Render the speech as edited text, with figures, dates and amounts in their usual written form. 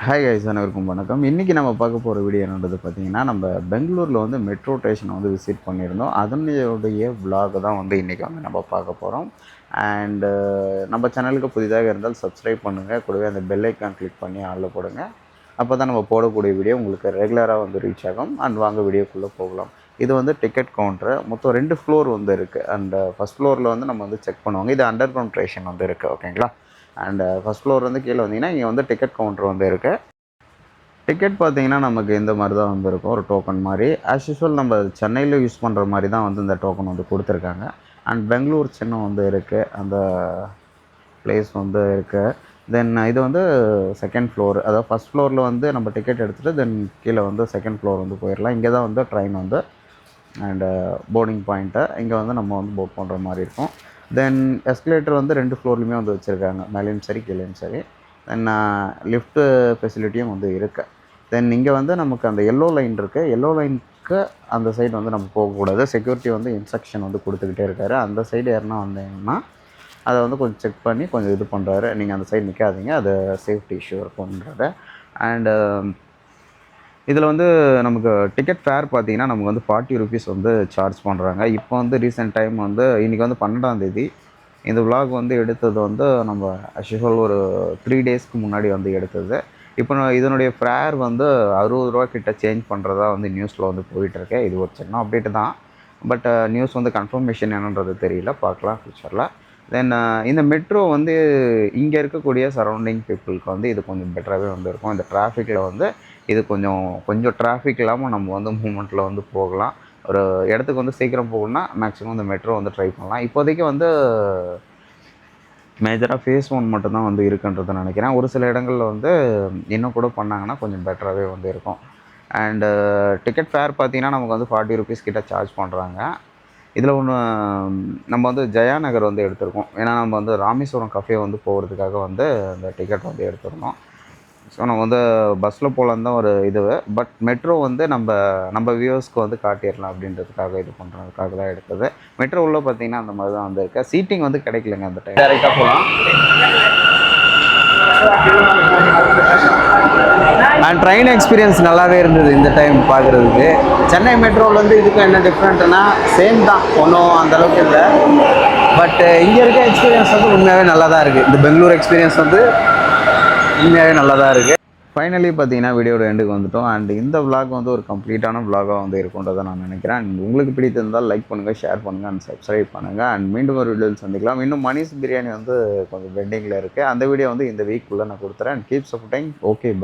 Hi guys, அனைவருக்கும் வணக்கம். இன்றைக்கி நம்ம பார்க்க போகிற வீடியோ என்னன்றது பார்த்தீங்கன்னா, நம்ம பெங்களூரில் வந்து மெட்ரோ ஸ்டேஷனை வந்து விசிட் பண்ணியிருந்தோம். அதனுடைய விலாக் தான் வந்து இன்றைக்கி வந்து நம்ம பார்க்க போகிறோம். அண்டு நம்ம சேனலுக்கு புதிதாக இருந்தால் சப்ஸ்கிரைப் பண்ணுங்கள். கூடவே அந்த பெல் ஐக்கான் கிளிக் பண்ணி ஆளில் போடுங்க. அப்போ தான் நம்ம போடக்கூடிய வீடியோ உங்களுக்கு ரெகுலராக வந்து ரீச் ஆகும். அண்ட் வாங்க வீடியோக்குள்ளே போகலாம். இது வந்து டிக்கெட் கவுண்ட்ரு. மொத்தம் 2 ஃப்ளோர் வந்து இருக்குது. அண்ட் ஃபஸ்ட் ஃப்ளோரில் வந்து நம்ம வந்து செக் பண்ணுவாங்க. இது அண்டர் கிரவுண்ட் ஸ்டேஷன் வந்து இருக்குது, ஓகேங்களா. அண்டு ஃபஸ்ட் ஃப்ளோர் வந்து கீழே வந்தீங்கன்னா இங்கே வந்து டிக்கெட் கவுண்ட்ரு வந்து இருக்குது. டிக்கெட் பார்த்தீங்கன்னா நமக்கு இந்த மாதிரி தான் வந்து இருக்கும், ஒரு டோக்கன் மாதிரி. ஆஸ் யூஸ்வல் நம்ம சென்னையில் யூஸ் பண்ணுற மாதிரி தான் வந்து இந்த டோக்கன் வந்து கொடுத்துருக்காங்க. அண்ட் பெங்களூர் சின்னம் வந்து இருக்குது, அந்த பிளேஸ் வந்து இருக்குது. தென் இது வந்து செகண்ட் ஃப்ளோர், அதாவது ஃபஸ்ட் ஃப்ளோரில் வந்து நம்ம டிக்கெட் எடுத்துகிட்டு தென் கீழே வந்து செகண்ட் ஃப்ளோர் வந்து போயிடலாம். இங்கே தான் வந்து ட்ரெயின் வந்து அண்டு போர்டிங் பாயிண்ட்டு, இங்கே வந்து நம்ம வந்து போட் பண்ணுற மாதிரி இருக்கும். தென் எஸ்கலேட்டர் வந்து 2 ஃப்ளோர்லையுமே வந்து வச்சுருக்காங்க, மேலேயும் சரி கீழேயும் சரி. தென் லிஃப்ட்டு ஃபெசிலிட்டியும் வந்து இருக்குது. தென் இங்கே வந்து நமக்கு அந்த எல்லோ லைன் இருக்குது, எல்லோ லைனுக்கு அந்த சைடு வந்து நம்ம போகக்கூடாது. செக்யூரிட்டி வந்து இன்ஸ்ட்ரக்ஷன் வந்து கொடுத்துக்கிட்டே இருக்காரு. அந்த சைடு யாருன்னா வந்தீங்கன்னா அதை வந்து கொஞ்சம் செக் பண்ணி கொஞ்சம் இது பண்ணுறாரு. நீங்கள் அந்த சைடு நிற்காதீங்க, அது சேஃப்டி இஷ்யூ இருக்குன்றது. அண்டு இதில் வந்து நமக்கு டிக்கெட் ஃபேர் பார்த்தீங்கன்னா நமக்கு வந்து 40 ருபீஸ் வந்து சார்ஜ் பண்ணுறாங்க. இப்போ வந்து ரீசெண்ட் டைம் வந்து இன்றைக்கி வந்து 12ஆம் தேதி. இந்த விலாக் வந்து எடுத்தது வந்து நம்ம ஆஸ் ஒரு 3 டேஸ்க்கு முன்னாடி வந்து எடுத்தது. இப்போ இதனுடைய ஃபேர் வந்து 60 ரூபா கிட்ட சேஞ்ச் பண்ணுறதா வந்து நியூஸில் வந்து போயிட்டுருக்கு. இது ஒரு சின்ன அப்டேட்டு தான். பட் நியூஸ் வந்து கன்ஃபர்மேஷன் என்னன்றது தெரியல, பார்க்கலாம் ஃப்யூச்சரில். தென் இந்த மெட்ரோ வந்து இங்கே இருக்கக்கூடிய சரௌண்டிங் பீப்புளுக்கு வந்து இது கொஞ்சம் பெட்டராகவே வந்து இருக்கும். இந்த டிராஃபிக்கில் வந்து இது கொஞ்சம் டிராஃபிக் இல்லாமல் நம்ம வந்து மூமெண்ட்டில் வந்து போகலாம். ஒரு இடத்துக்கு வந்து சீக்கிரம் போகணும்னா மேக்ஸிமம் இந்த மெட்ரோ வந்து ட்ரை பண்ணலாம். இப்போதைக்கு வந்து மேஜராக ஃபேஸ் 1 மட்டும்தான் வந்து இருக்குன்றதை நினைக்கிறேன். ஒரு சில இடங்களில் வந்து இன்னும் கூட பண்ணாங்கன்னா கொஞ்சம் பெட்டராகவே வந்து இருக்கும். அண்டு டிக்கெட் ஃபேர் பார்த்திங்கன்னா நமக்கு வந்து 40 ருபீஸ் கிட்ட சார்ஜ் பண்ணுறாங்க. இதில் ஒன்று, நம்ம வந்து ஜெயா நகர் வந்து எடுத்திருக்கோம். ஏன்னா நம்ம வந்து ராமேஸ்வரம் கஃபே வந்து போகிறதுக்காக வந்து அந்த டிக்கெட் வந்து எடுத்திருந்தோம். ஸோ நம்ம வந்து பஸ்ஸில் போகலான்னு தான் ஒரு இது. பட் மெட்ரோ வந்து நம்ம வியூவர்ஸ்க்கு வந்து காட்டிடலாம் அப்படின்றதுக்காக இது பண்ணுறதுக்காக தான் எடுத்தது. மெட்ரோ உள்ளே பார்த்தீங்கன்னா அந்த மாதிரி தான் வந்து இருக்குது. சீட்டிங் வந்து கிடைக்கலங்க அந்த டைம். டேரெக்டாக போகலாம். அண்ட் ட்ரெயின் எக்ஸ்பீரியன்ஸ் நல்லாவே இருந்தது இந்த டைம் பார்க்குறதுக்கு. சென்னை மெட்ரோவில் வந்து இதுக்கும் என்ன டிஃப்ரெண்ட்டுனா சேம் தான், ஒன்றும் அந்தளவுக்கு இல்லை. பட் இங்கே இருக்க எக்ஸ்பீரியன்ஸ் வந்து உண்மையாகவே நல்லா தான் இருக்குது. இந்த பெங்களூர் எக்ஸ்பீரியன்ஸ் வந்து உண்மையாகவே நல்லா தான் இருக்குது. ஃபைனலி பார்த்தீங்கன்னா வீடியோட எண்டுக்கு வந்துட்டோம். அண்ட் இந்த விலாக் வந்து ஒரு கம்ப்ளீட்டான விலாகாக வந்து இருக்குன்றதை நான் நினைக்கிறேன். அண்ட் உங்களுக்கு பிடித்திருந்தால் லைக் பண்ணுங்கள், ஷேர் பண்ணுங்கள் அண்ட் சப்ஸ்கிரைப் பண்ணுங்கள். அண்ட் மீண்டும் ஒரு வீடியோவில் சந்திக்கலாம். இன்னும் மணிஸ் பிரியாணி வந்து கொஞ்சம் பெண்டிங்கில் இருக்குது. அந்த வீடியோ வந்து இந்த வீக்குள்ளே நான் கொடுத்துறேன். And keep supporting. Okay, by.